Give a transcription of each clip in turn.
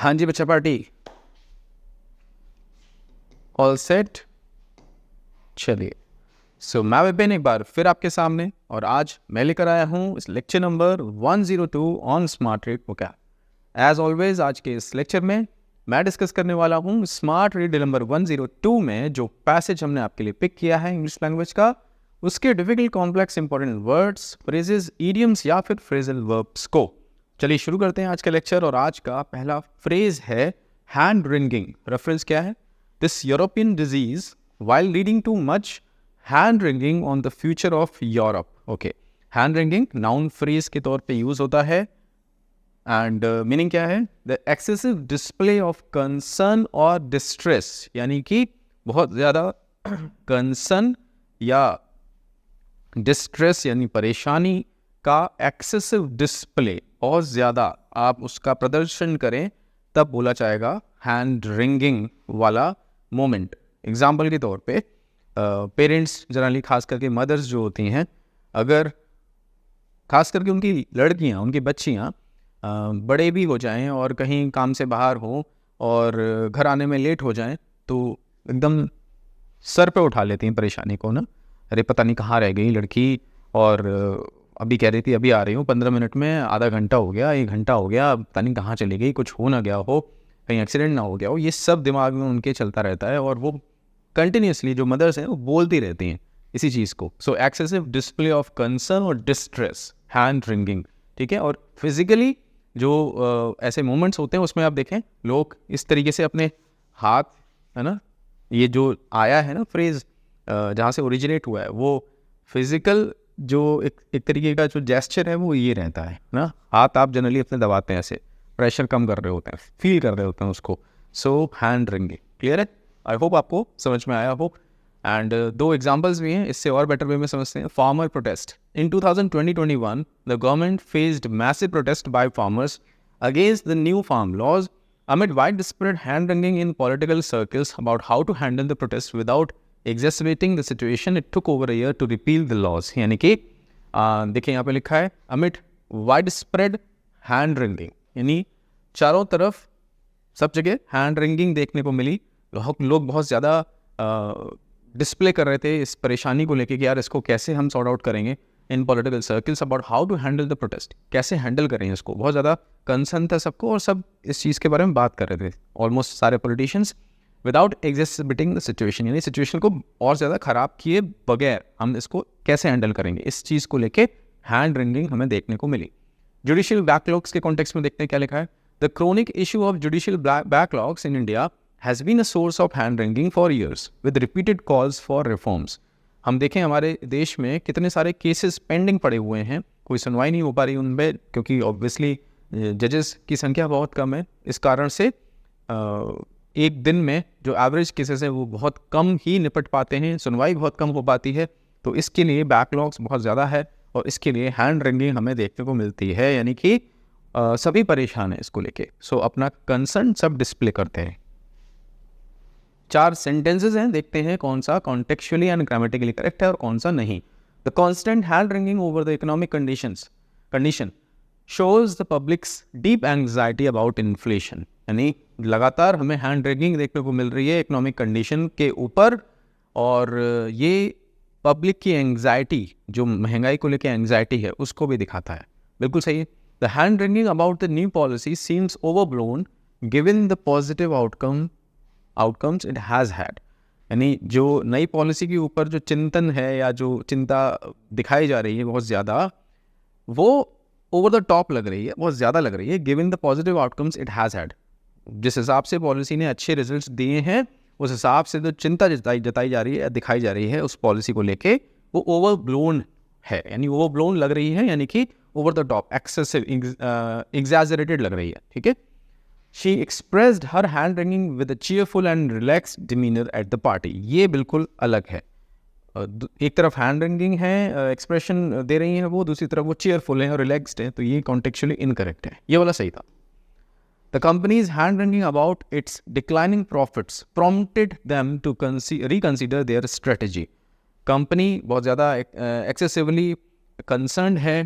हाँ जी बच्चा party, all set. चलिए, सो मैं विपिन एक बार फिर आपके सामने, और आज मैं लेकर आया हूँ इस lecture number 102 on smart read vocab. As always आज के इस लेक्चर में मैं डिस्कस करने वाला हूँ स्मार्ट रीड नंबर 102 में जो पैसेज हमने आपके लिए पिक किया है इंग्लिश लैंग्वेज का, उसके difficult complex important words, phrases, idioms या फिर फ्रेजल वर्ब्स को। चलिए शुरू करते हैं आज का लेक्चर। और आज का पहला फ्रेज है हैंड रिंगिंग। रेफरेंस क्या है? This European disease while leading to much hand wringing on the future of Europe. Okay, hand wringing noun phrase के तौर पे यूज होता है एंड मीनिंग क्या है? The excessive display of concern और डिस्ट्रेस, यानी कि बहुत ज़्यादा कंसर्न या डिस्ट्रेस यानी परेशानी का एक्सेसिव डिस्प्ले, बहुत ज़्यादा आप उसका प्रदर्शन करें तब बोला जाएगा हैंड रिंगिंग वाला मोमेंट। एग्जाम्पल के तौर पे पेरेंट्स जनरली, खास करके मदर्स जो होती हैं, अगर खास करके उनकी लड़कियां, उनकी बच्चियां बड़े भी हो जाएं और कहीं काम से बाहर हों और घर आने में लेट हो जाएं तो एकदम सर पे उठा लेती हैं परेशानी को ना। अरे पता नहीं कहाँ रह गई लड़की, और अभी कह रही थी अभी आ रही हूँ 15 मिनट में, आधा घंटा हो गया, 1 घंटा हो गया, पता नहीं कहाँ चली गई, कुछ हो ना गया हो, कहीं एक्सीडेंट ना हो गया हो। ये सब दिमाग में उनके चलता रहता है और वो कंटिन्यूसली जो मदर्स हैं वो बोलती रहती हैं इसी चीज़ को। सो एक्सेसिव डिस्प्ले ऑफ कंसर्न और डिस्ट्रेस, हैंड रिंगिंग, ठीक है। और फिजिकली जो ऐसे मोमेंट्स होते हैं उसमें आप देखें लोग इस तरीके से अपने हाथ, है ना, ये जो आया है ना फ्रेज जहाँ से ओरिजिनेट हुआ है, वो फिजिकल जो एक तरीके का जो जेस्चर है वो ये रहता है ना। हाथ आप जनरली अपने दबाते हैं, ऐसे प्रेशर कम कर रहे होते हैं, फील कर रहे होते हैं उसको। सो हैंड रिंगिंग, क्लियर है? आई होप आपको समझ में आया हो। एंड 2 एग्जांपल्स भी हैं, इससे और बेटर वे में समझते हैं। Farmer protest in 2020-21 the government faced massive protest by farmers against the new farm laws amid widespread hand wringing in political circles about how to handle the protest without exacerbating the situation. It took over a year to repeal the laws. यानी कि देखिए यहाँ पे लिखा है amid widespread hand wringing, यानी चारों तरफ सब जगह हैंड रिंगिंग देखने को मिली। लोग बहुत ज़्यादा डिस्प्ले कर रहे थे इस परेशानी को लेके कि यार इसको कैसे हम सॉर्ट आउट करेंगे in political circles about how to handle the protest, कैसे हैंडल करें इसको। बहुत ज़्यादा कंसर्न था सबको और सब इस चीज़ के बारे में बात कर रहे थे, ऑलमोस्ट सारे पॉलिटिशियंस, विदाउट एग्जैस्परेटिंग द सिचुएशन, यानी सिचुएशन को और ज़्यादा ख़राब किए बगैर हम इसको कैसे हैंडल करेंगे, इस चीज़ को लेके हैंड रिंगिंग हमें देखने को मिली। जुडिशियल बैकलॉग्स के कॉन्टेक्स्ट में देखते हैं क्या लिखा है। The chronic issue of judicial backlogs in India has been a source of hand wringing for years with repeated calls for reforms. हम देखें हमारे देश में कितने सारे केसेस पेंडिंग पड़े हुए हैं, कोई सुनवाई नहीं हो पा रही उनमें, क्योंकि ऑब्वियसली जजेस की संख्या बहुत कम है। इस कारण से एक दिन में जो एवरेज केसेस है वो बहुत कम ही निपट पाते हैं, सुनवाई बहुत कम हो पाती है। तो इसके लिए बैकलॉग्स बहुत ज़्यादा है और इसके लिए हैंड रिंगिंग हमें देखने को मिलती है, यानी कि सभी परेशान हैं इसको लेके। सो अपना कंसर्न सब डिस्प्ले करते हैं। 4 सेंटेंसेस हैं, देखते हैं कौन सा कॉन्टेक्चुअली एंड ग्रामेटिकली करेक्ट है और कौन सा नहीं। The constant hand ringing over the economic condition shows the publics deep anxiety about inflation, यानी लगातार हमें हैंड रिंगिंग देखने को मिल रही है इकोनॉमिक कंडीशन के ऊपर, और ये पब्लिक की एंग्जाइटी, जो महंगाई को लेकर एंग्जाइटी है, उसको भी दिखाता है। बिल्कुल सही है। The hand wringing about the new policy seems overblown given the positive outcomes it has had, यानी जो नई पॉलिसी के ऊपर जो चिंतन है या जो चिंता दिखाई जा रही है बहुत ज़्यादा, वो ओवर द टॉप लग रही है, बहुत ज़्यादा लग रही है। Given the positive outcomes it has had, जिस हिसाब से पॉलिसी ने अच्छे रिजल्ट्स दिए हैं उस हिसाब से जो चिंता जताई जा रही है, दिखाई जा रही है उस पॉलिसी को लेके, वो ओवरब्लोन है, यानी ओवरब्लोन लग रही है, यानी कि over the top, excessive, exaggerated लग रही है। ठीक है। She expressed her hand wringing with a cheerful and relaxed demeanor at the party. ये बिल्कुल अलग है। एक तरफ हैंड रिंगिंग है, एक्सप्रेशन दे रही हैं वो, दूसरी तरफ वो चीयरफुल है और रिलैक्स्ड है, तो ये कॉन्टेक्चुअली इनकरेक्ट है। ये वाला सही था। The company's hand wringing about its declining profits prompted them to reconsider their strategy. Company बहुत ज़्यादा एक्सेसिवली कंसर्न्ड है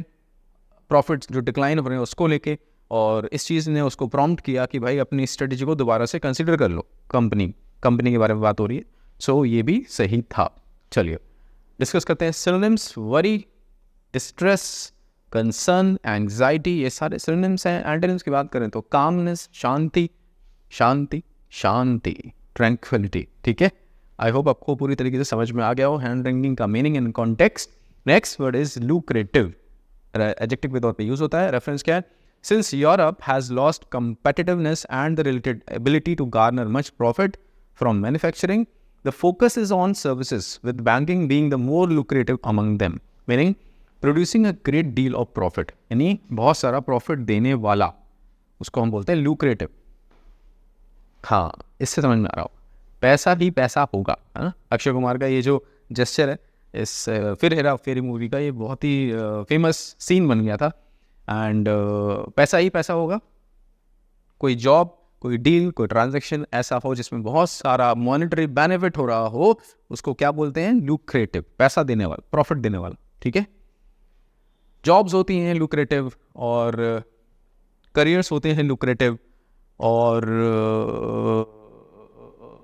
प्रॉफिट्स जो डिक्लाइन हो रहे हैं उसको लेके, और इस चीज़ ने उसको प्रॉम्प्ट किया कि भाई अपनी स्ट्रेटजी को दोबारा से कंसिडर कर लो, कंपनी के बारे में बात हो रही है। सो ये भी सही था। चलिए डिस्कस करते हैं synonyms. Worry, distress, concern, anxiety, ये सारे सिनोनिम्स हैं। एंटोनिम्स की बात करें तो कामनेस, शांति, शांति, शांति, ट्रैंक्विलिटी। ठीक है, आई होप आपको पूरी तरीके से समझ में आ गया हो हैंड रेंगिंग का meaning and context. Next word is lucrative, adjective के तौर पे यूज होता है। रेफरेंस क्या है? Since Europe has lost competitiveness and the related ability to garner much profit from manufacturing, the focus is on services, with banking being the more lucrative among them, meaning producing a great deal of profit, यानी बहुत सारा profit देने वाला, उसको हम बोलते हैं lucrative. हाँ, इससे समझ में आ रहा हो, पैसा भी पैसा होगा, है ना। अक्षय कुमार का ये जो जेस्चर है इस फिर हेरा फेरी मूवी का, ये बहुत ही फेमस सीन बन गया था। एंड पैसा ही पैसा होगा। कोई जॉब, कोई डील, कोई ट्रांजैक्शन ऐसा हो जिसमें बहुत सारा मॉनेटरी बेनिफिट हो रहा हो, उसको क्या बोलते हैं? लुक्रेटिव, पैसा देने वाला, प्रॉफिट देने वाला। ठीक है, जॉब्स होती हैं लुक्रेटिव, और करियर्स होते हैं लुक्रेटिव, और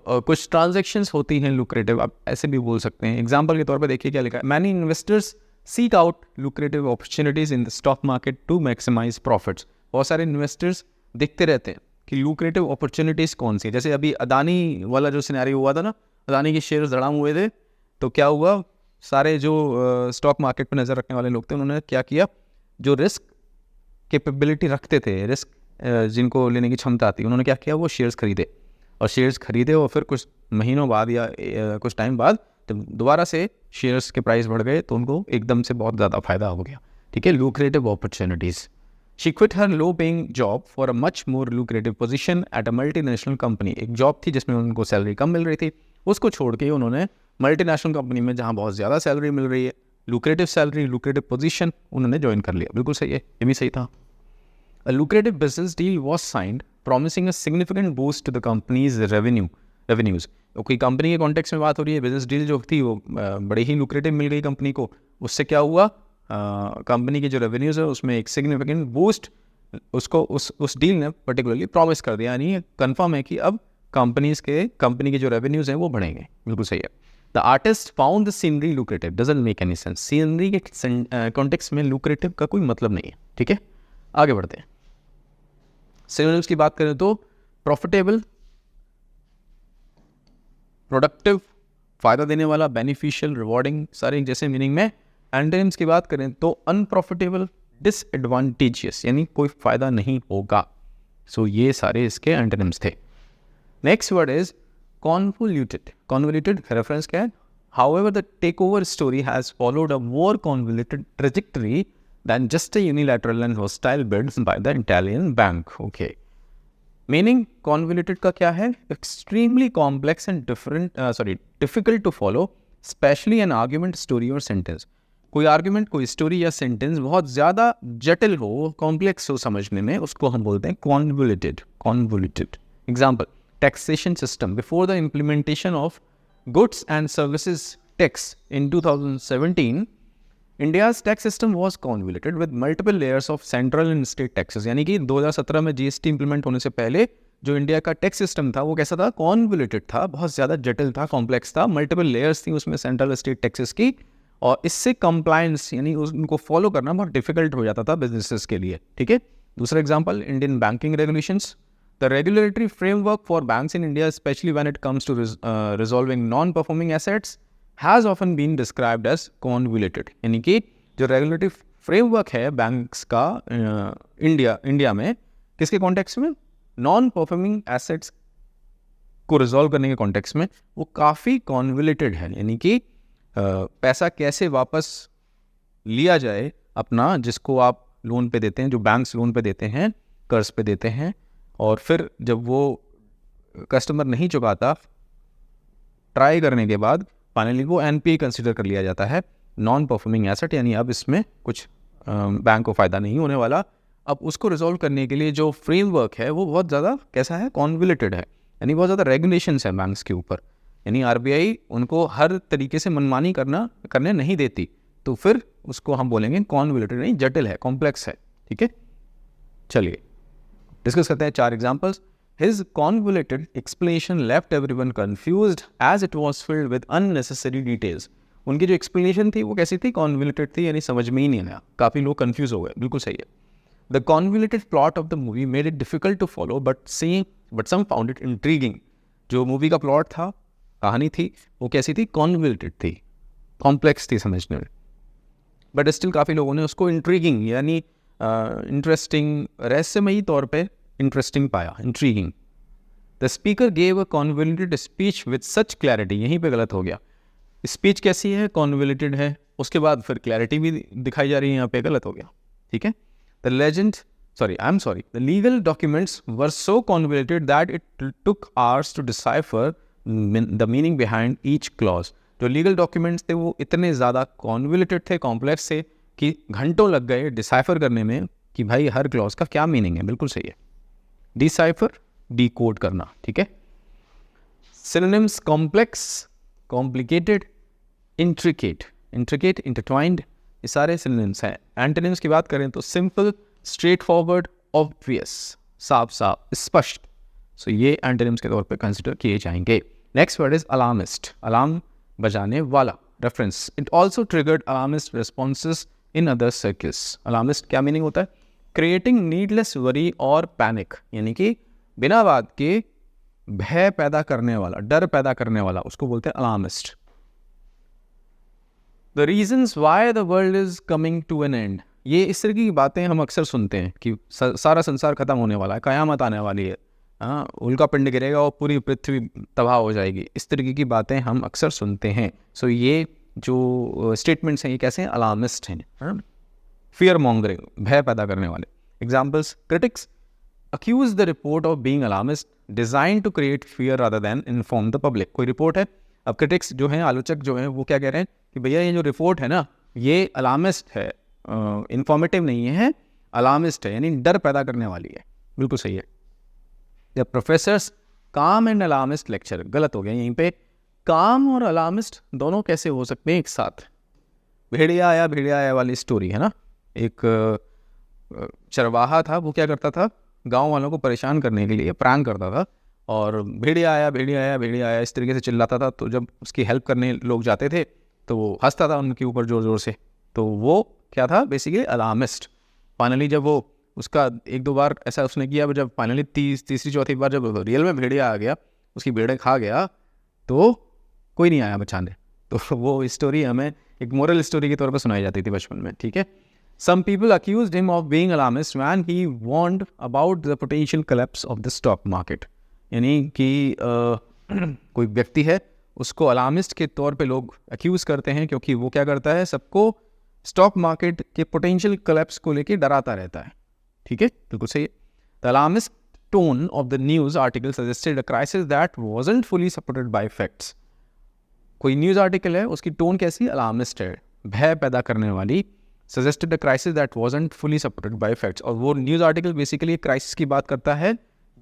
कुछ ट्रांजैक्शंस होती हैं लुक्रेटिव, आप ऐसे भी बोल सकते हैं। एग्जांपल के तौर पे देखिए क्या लिखा है, many investors seek out lucrative opportunities in the stock market to maximise profits. बहुत सारे इन्वेस्टर्स देखते रहते हैं कि लुक्रेटिव अपॉर्चुनिटीज कौन सी है। जैसे अभी अदानी वाला जो सिनेरियो हुआ था ना, अदानी के शेयर्स धड़ाम हुए थे, तो क्या हुआ, सारे जो स्टॉक मार्केट पर नज़र रखने वाले लोग थे, उन्होंने क्या किया, जो रिस्क कैपेबिलिटी रखते थे, रिस्क जिनको लेने की क्षमता थी, उन्होंने क्या किया, वो शेयर्स खरीदे, और शेयर्स खरीदे, और फिर कुछ महीनों बाद या कुछ टाइम बाद जब दोबारा से शेयर्स के प्राइस बढ़ गए तो उनको एकदम से बहुत ज़्यादा फायदा हो गया। ठीक है, lucrative opportunities. She quit her low paying job for a much more lucrative position at a multinational company. एक जॉब थी जिसमें उनको सैलरी कम मिल रही थी, उसको छोड़ के उन्होंने मल्टीनेशनल कंपनी में, जहाँ बहुत ज़्यादा सैलरी मिल रही है, लुक्रेटिव सैलरी, लुक्रेटिव पोजीशन, उन्होंने ज्वाइन कर लिया। बिल्कुल सही है, ये भी सही था। A lucrative business deal was signed, promising a significant boost to the company's revenues. कोई कंपनी के कॉन्टेक्स्ट में बात हो रही है, बिजनेस डील जो थी वो बड़ी ही लुक्रेटिव मिल गई कंपनी को। उससे क्या हुआ, कंपनी के जो रेवेन्यूज़ है उसमें एक सिग्निफिकेंट बूस्ट उसको उस डील ने पर्टिकुलरली प्रॉमिस कर दिया, यानी कंफर्म है कि अब कंपनी के जो रेवेन्यूज़ हैं वो बढ़ेंगे। बिल्कुल सही है। The artist found the scenery lucrative, doesn't make any sense. Scenery के कॉन्टेक्स्ट में लुक्रेटिव का कोई मतलब नहीं है। ठीक है, आगे बढ़ते हैं। सिनोनिम्स की बात करें तो प्रॉफिटेबल, प्रोडक्टिव, फायदा देने वाला, बेनिफिशियल, रिवॉर्डिंग, सारे जैसे मीनिंग में। एंटोनिम्स की बात करें तो अनप्रॉफिटेबल, डिसएडवांटेजियस, यानी कोई फायदा नहीं होगा। सो ये सारे इसके एंटोनिम्स थे। Next word is convoluted. Convoluted reference क्या है? However the takeover story has followed a more convoluted trajectory than just a unilateral and hostile bids by the Italian bank. Okay. Meaning convoluted का क्या है? Extremely complex and difficult to follow, especially an argument, story or sentence. कोई argument, कोई story या sentence बहुत ज़्यादा जटिल हो, कॉम्प्लेक्स हो समझने में, उसको हम बोलते हैं convoluted. Example, taxation system. Before the implementation of goods and services tax in 2017, India's tax system was convoluted with multiple layers of central and state taxes. यानी कि 2017 में जीएसटी इंप्लीमेंट होने से पहले जो इंडिया का टैक्स सिस्टम था वो कैसा था? कॉन्वोल्यूटेड था, बहुत ज़्यादा जटिल था, कॉम्प्लेक्स था, मल्टीपल लेयर्स थी उसमें सेंट्रल स्टेट टैक्सेस की, और इससे कंप्लायंस यानी उनको फॉलो करना बहुत डिफिकल्ट हो जाता था बिजनेसेस के लिए। ठीक है, दूसरा example, Indian banking regulations. The regulatory framework for banks in India, especially when it comes to resolving non performing assets, has often been described as convoluted. यानी कि जो रेगुलेटरी फ्रेमवर्क है बैंक्स का इंडिया में, किसके कॉन्टेक्स्ट में? Non performing assets को resolve करने के कॉन्टेक्स्ट में, वो काफ़ी कॉन्वोल्यूटेड है। यानी कि पैसा कैसे वापस लिया जाए अपना, जिसको आप लोन पे देते हैं, जो बैंक्स लोन पे देते हैं, कर्ज पे देते हैं, और फिर जब वो कस्टमर नहीं चुकाता, ट्राई करने के बाद फाइनली वो एनपीए कंसिडर कर लिया जाता है, नॉन परफॉर्मिंग एसेट, यानी अब इसमें कुछ बैंक को फ़ायदा नहीं होने वाला। अब उसको रिजॉल्व करने के लिए जो फ्रेमवर्क है वो बहुत ज़्यादा कैसा है? कॉन्वोल्यूटेड है, यानी बहुत ज़्यादा रेगुलेशंस है बैंक्स के ऊपर, यानी आरबीआई उनको हर तरीके से मनमानी करने नहीं देती, तो फिर उसको हम बोलेंगे कॉन्वोल्यूटेड, नहीं जटिल है, कॉम्प्लेक्स है। ठीक है, चलिए डिस्कस करते हैं 4 examples. His convoluted explanation left everyone confused as it was filled with unnecessary details. उनकी जो एक्सप्लेनेशन थी वो कैसी थी? कॉन्वोल्यूटेड थी, यानी समझ में ही नहीं आया, काफ़ी लोग कंफ्यूज हो गए. बिल्कुल सही है. The convoluted plot of the movie made it difficult to follow but some found it intriguing. जो मूवी का प्लॉट था, कहानी थी, वो कैसी थी? कॉन्वोल्यूटेड थी, कॉम्प्लेक्स थी समझने में, बट स्टिल काफ़ी लोगों ने उसको इंट्रीगिंग यानी इंटरेस्टिंग, रहस्यमयी तौर पे इंटरेस्टिंग पाया, intriguing. The speaker gave a convoluted speech with such clarity. यहीं पे गलत हो गया. स्पीच कैसी है? कॉन्वोल्यूटेड है. उसके बाद फिर क्लैरिटी भी दिखाई जा रही है, यहाँ पे गलत हो गया. ठीक है. The legal documents were so convoluted that it took hours to decipher the meaning behind each clause. जो लीगल डॉक्यूमेंट्स थे वो इतने ज़्यादा कॉन्वोल्यूटेड थे, कॉम्प्लेक्स थे, कि घंटों लग गए डिसाइफर करने में कि भाई हर क्लॉज का क्या मीनिंग है. बिल्कुल सही है. डिसाइफर, डिकोड करना. ठीक है. Synonyms: complex, complicated, intricate, intertwined, ये सारे सिनोनिम्स हैं. एंटोनिम्स की बात करें तो सिंपल, स्ट्रेट फॉरवर्ड, ऑब्वियस, साफ साफ, स्पष्ट. सो ये एंटोनिम्स के तौर पे कंसिडर किए जाएंगे. Next word is alarmist, alarm बजाने वाला. Reference: it also triggered alarmist responses in other circles. Alarmist क्या मीनिंग होता है? क्रिएटिंग नीडलेस वरी और पैनिक, यानी कि बिना बात के भय पैदा करने वाला, डर पैदा करने वाला, उसको बोलते हैं alarmist. The reasons why the world is coming to an end. ये इस तरह की बातें हम अक्सर सुनते हैं कि सारा संसार खत्म होने वाला है, कयामत आने वाली है, उल्का पिंड गिरेगा और पूरी पृथ्वी तबाह हो जाएगी. इस तरीके की बातें हम अक्सर सुनते हैं. सो ये जो स्टेटमेंट्स हैं ये कैसे हैं? अलार्मिस्ट हैं. फियर मॉन्गरिंग, भय पैदा करने वाले. Examples: critics accuse the report of being alarmist, designed to create fear rather than inform the public. कोई रिपोर्ट है, अब क्रिटिक्स जो हैं, आलोचक जो हैं, वो क्या कह रहे हैं कि भैया ये जो रिपोर्ट है ना, ये अलार्मिस्ट है, इंफॉर्मेटिव नहीं है, अलार्मिस्ट है, यानी डर पैदा करने वाली है. बिल्कुल सही है. द प्रोफेसर्स काम एंड अलार्मिस्ट लेक्चर. गलत हो गया यहीं पे. काम और अलार्मिस्ट दोनों कैसे हो सकते हैं एक साथ? भेड़िया आया वाली स्टोरी है ना. एक चरवाहा था, वो क्या करता था? गांव वालों को परेशान करने के लिए प्रैंक करता था, और भेड़िया आया इस तरीके से चिल्लाता था. तो जब उसकी हेल्प करने लोग जाते थे तो वो हंसता था उनके ऊपर ज़ोर ज़ोर से. तो वो क्या था? Basically alarmist. फाइनली जब वो उसका 1-2 बार ऐसा उसने किया, जब फाइनली तीसरी चौथी बार जब रियल में भेड़िया आ गया, उसकी भेड़ें खा गया, तो कोई नहीं आया बचाने. तो वो स्टोरी हमें एक मोरल स्टोरी के तौर पर सुनाई जाती थी बचपन में. ठीक है. Some people accused him of being alarmist when he warned about the potential collapse of the stock market. यानी कि कोई व्यक्ति है, उसको अलार्मिस्ट के तौर पे लोग अक्यूज़ करते हैं क्योंकि वो क्या करता है? सबको स्टॉक मार्केट के पोटेंशियल कोलैप्स को लेके डराता रहता है. ठीक है, बिल्कुल सही है. The alarmist tone of the news article suggested a crisis that wasn't fully supported by facts. कोई न्यूज़ आर्टिकल है, उसकी टोन कैसी? अलार्मिस्ट है, भय पैदा करने वाली. Suggested a crisis that wasn't fully supported by facts. और वो न्यूज़ आर्टिकल बेसिकली क्राइसिस की बात करता है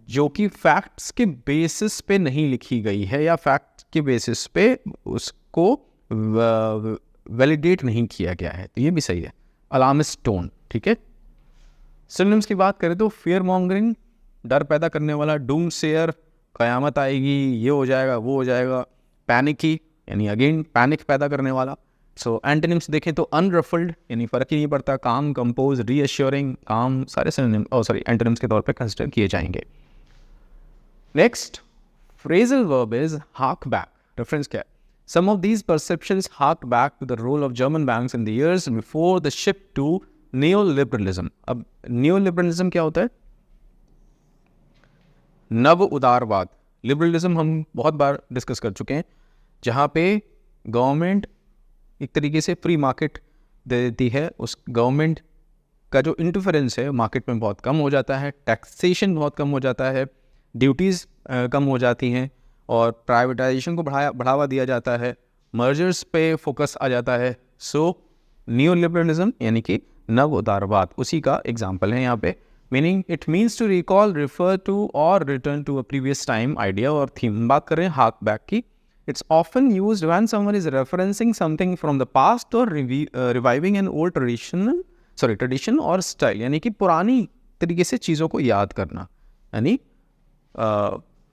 जो कि फैक्ट्स के बेसिस पे नहीं लिखी गई है, या फैक्ट के बेसिस पे उसको वैलिडेट नहीं किया गया है. तो ये भी सही है. Alarmist tone. ठीक है. सिनोनिम्स की बात करें तो फियर मॉन्गरिंग, डर पैदा करने वाला. डूम सेयर, कयामत आएगी, ये हो जाएगा, वो हो जाएगा. पैनिकी, यानी अगेन पैनिक पैदा करने वाला. सो एंटोनिम्स देखें तो अनरफल्ड, यानी फ़र्क ही नहीं पड़ता. काम, कंपोज, रीअश्योरिंग, काम, सारे एंटोनिम्स के तौर पे कंसिडर किए जाएंगे. Next phrasal verb is hark back. Reference क्या है? Some of these perceptions hark back to the role of German banks in the years before the shift to neoliberalism. अब नियो लिबरलिज्म क्या होता है? नव उदारवाद. Liberalism हम बहुत बार discuss कर चुके हैं, जहाँ पे गवर्नमेंट एक तरीके से फ्री मार्केट दे देती है. उस गवर्नमेंट का जो इंटरफेरेंस है मार्केट में बहुत कम हो जाता है, टैक्सेशन बहुत कम हो जाता है, ड्यूटीज़ कम हो जाती हैं, और प्राइवेटाइजेशन को बढ़ावा दिया जाता है, मर्जर्स पे फोकस आ जाता है. सो न्यू लिबरलिज्म यानी कि नव उदारवाद, उसी का एग्जाम्पल है यहाँ पे. Meaning it means to recall, refer to or return to a previous time, idea or theme. बात करें हार्क बैक की, it's often used when someone is referencing something from the past or reviving an old tradition or style. यानी कि पुरानी तरीके से चीज़ों को याद करना. यानी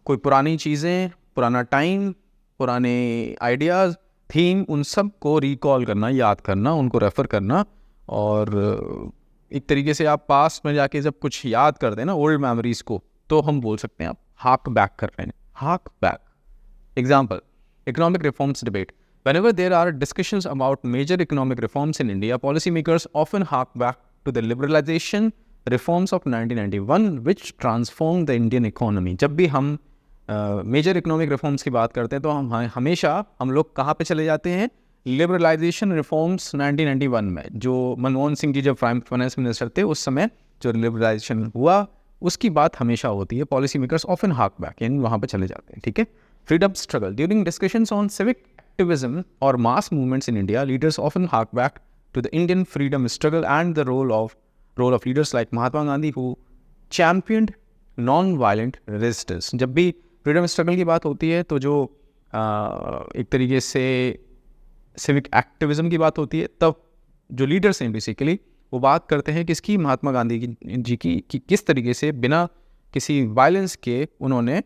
कोई पुरानी चीज़ें, पुराना टाइम, पुराने आइडियाज़, थीम, उन सब को रिकॉल करना, याद करना, उनको रेफ़र करना। और एक तरीके से आप पास्ट में जाके जब कुछ याद करते हैं ना ओल्ड मेमोरीज़ को, तो हम बोल सकते हैं आप हार्क बैक कर रहे हैं, hark back. Example, economic reforms debate. Whenever there are discussions about major economic reforms in India, policymakers often hark back to the liberalization reforms of 1991, which transformed the Indian economy. जब भी हम major economic reforms की बात करते हैं तो हमेशा हम लोग कहाँ पे चले जाते हैं? लिबरलाइजेशन रिफॉर्म्स 1991 में, जो मनमोहन सिंह जी जब फाइनेंस मिनिस्टर थे उस समय जो लिबरलाइजेशन हुआ उसकी बात हमेशा होती है। Policy makers often hark back, यानी वहाँ पे चले जाते हैं। ठीक है। Freedom struggle. During discussions on civic activism or mass movements in India, leaders often hark back to the Indian freedom struggle and the role of leaders like Mahatma Gandhi, who championed non-violent resistance. जब भी freedom struggle की बात होती है तो जो एक तरीके से civic activism की बात होती है, तब जो leaders हैं बेसिकली वो बात करते हैं किसकी? महात्मा गांधी जी की, कि किस तरीके से बिना किसी वायलेंस के उन्होंने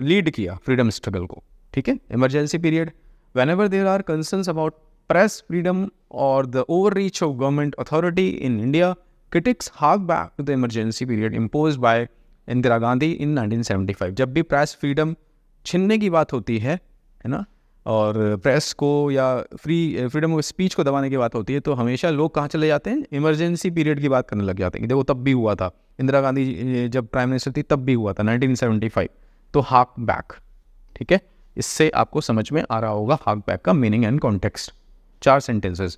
लीड किया फ्रीडम स्ट्रगल को। ठीक है। Emergency period. Whenever there are concerns about press freedom or the overreach of government authority in India, critics hark back to the emergency period imposed by Indira Gandhi in 1975. जब भी press freedom छीनने की बात होती है ना, और press को या फ्रीडम ऑफ स्पीच को दबाने की बात होती है, तो हमेशा लोग कहाँ चले जाते हैं? इमरजेंसी पीरियड की बात करने लग जाते हैं। देखो तब भी हुआ था, इंदिरा गांधी जब प्राइम मिनिस्टर थी तब भी हुआ था 1975। तो हार्क बैक। ठीक है। इससे आपको समझ में आ रहा होगा हार्क बैक का meaning and context. 4 sentences.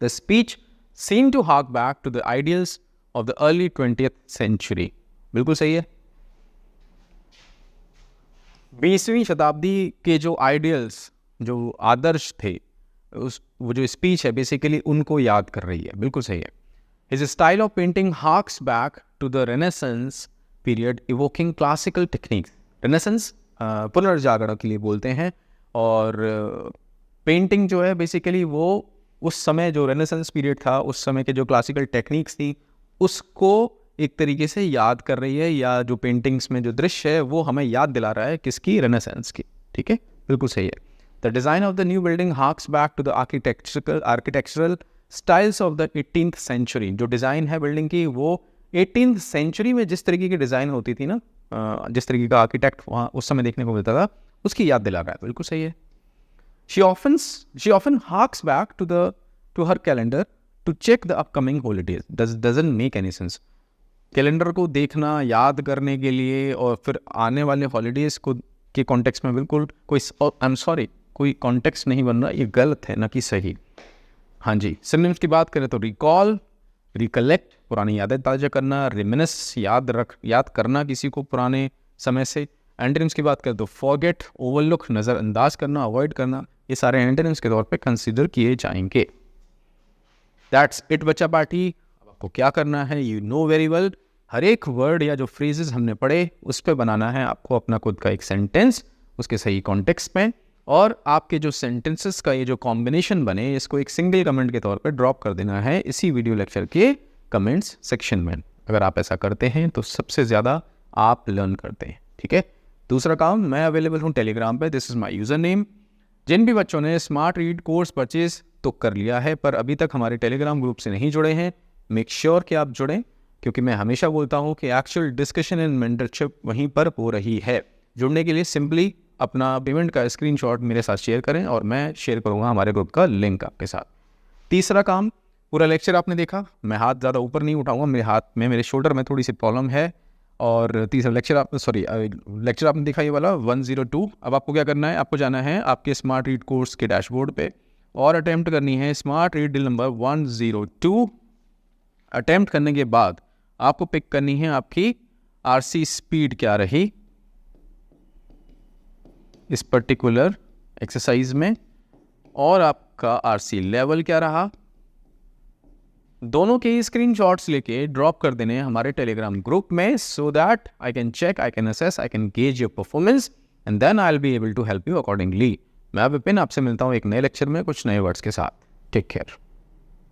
The speech seem to hark back to the ideals of the early 20th century. बिल्कुल सही है। 20वीं शताब्दी के जो आइडियल्स, जो आदर्श थे, वो जो स्पीच है बेसिकली उनको याद कर रही है। बिल्कुल सही है। His style of painting harks back to the renaissance period, evoking classical techniques. Renaissance पुनर्जागरण के लिए बोलते हैं, और पेंटिंग जो है बेसिकली वो उस समय जो रेनेसेंस पीरियड था, उस समय के जो क्लासिकल टेक्निक्स थी उसको एक तरीके से याद कर रही है, या जो पेंटिंग्स में जो दृश्य है वो हमें याद दिला रहा है किसकी? रेनेसेंस की। ठीक है। बिल्कुल सही है। The design of the new building harks back to the architectural styles of the 18th century. जो डिज़ाइन है बिल्डिंग की वो 18th सेंचुरी में जिस तरीके की डिज़ाइन होती थी ना, जिस तरीके का आर्किटेक्ट वहाँ उस समय देखने को मिलता था, उसकी याद दिला रहा है। बिल्कुल सही है। She often harks back to her calendar to check the upcoming holidays. Doesn't make any sense. Calendar को देखना, याद करने के लिए, और फिर आने वाले हॉलीडेज को के कॉन्टेक्स्ट में बिल्कुल कोई कॉन्टेक्स्ट नहीं बन रहा। ये गलत है, ना कि सही। हाँ जी। सिनोनिम्स की बात करें तो रिकॉल, रिकलेक्ट, पुरानी यादें ताज़ा करना, रिमिनिस, याद करना किसी को पुराने समय से। एंटोनिम्स की बात करें तो फॉरगेट, ओवरलुक, नज़रअंदाज करना, अवॉइड करना, ये सारे एंटोनिम्स के तौर पे कंसीडर किए जाएंगे। दैट्स इट बच्चा पार्टी। अब आपको क्या करना है? You know very well. हर एक वर्ड या जो फ्रेजेस हमने पढ़े उस पर बनाना है आपको अपना खुद का एक सेंटेंस, उसके सही कॉन्टेक्स्ट में, और आपके जो सेंटेंसेस का ये जो कॉम्बिनेशन बने इसको एक सिंगल कमेंट के तौर पर ड्रॉप कर देना है इसी वीडियो लेक्चर के कमेंट्स सेक्शन में। अगर आप ऐसा करते हैं तो सबसे ज़्यादा आप लर्न करते हैं। ठीक है। दूसरा काम, मैं अवेलेबल हूँ टेलीग्राम पे, this is my username. जिन भी बच्चों ने स्मार्ट रीड कोर्स परचेज तो कर लिया है पर अभी तक हमारे टेलीग्राम ग्रुप से नहीं जुड़े हैं, मेक श्योर कि आप जुड़ें, क्योंकि मैं हमेशा बोलता हूँ कि एक्चुअल डिस्कशन एंड मेंटरशिप वहीं पर हो रही है। जुड़ने के लिए सिंपली अपना पेमेंट का स्क्रीनशॉट मेरे साथ शेयर करें और मैं शेयर करूँगा हमारे ग्रुप का लिंक आपके साथ। तीसरा काम, पूरा लेक्चर आपने देखा, मैं हाथ ज़्यादा ऊपर नहीं उठाऊंगा, मेरे हाथ में, मेरे शोल्डर में थोड़ी सी प्रॉब्लम है। और तीसरा लेक्चर आपने देखा ये वाला 102। अब आपको क्या करना है? आपको जाना है आपके स्मार्ट रीड कोर्स के डैशबोर्ड पे और अटैम्प्ट करनी है smart read drill number 102। Attempt करने के बाद आपको पिक करनी है आपकी आरसी स्पीड क्या रही इस पर्टिकुलर एक्सरसाइज में, और आपका आरसी लेवल क्या रहा। दोनों के स्क्रीनशॉट्स लेके ड्रॉप कर देने हमारे टेलीग्राम ग्रुप में, so that I can check, I can assess, I can gauge your performance and then I will be able to help you accordingly. मैं विपिन आपसे मिलता हूँ एक नए लेक्चर में कुछ नए वर्ड्स के साथ। Take care.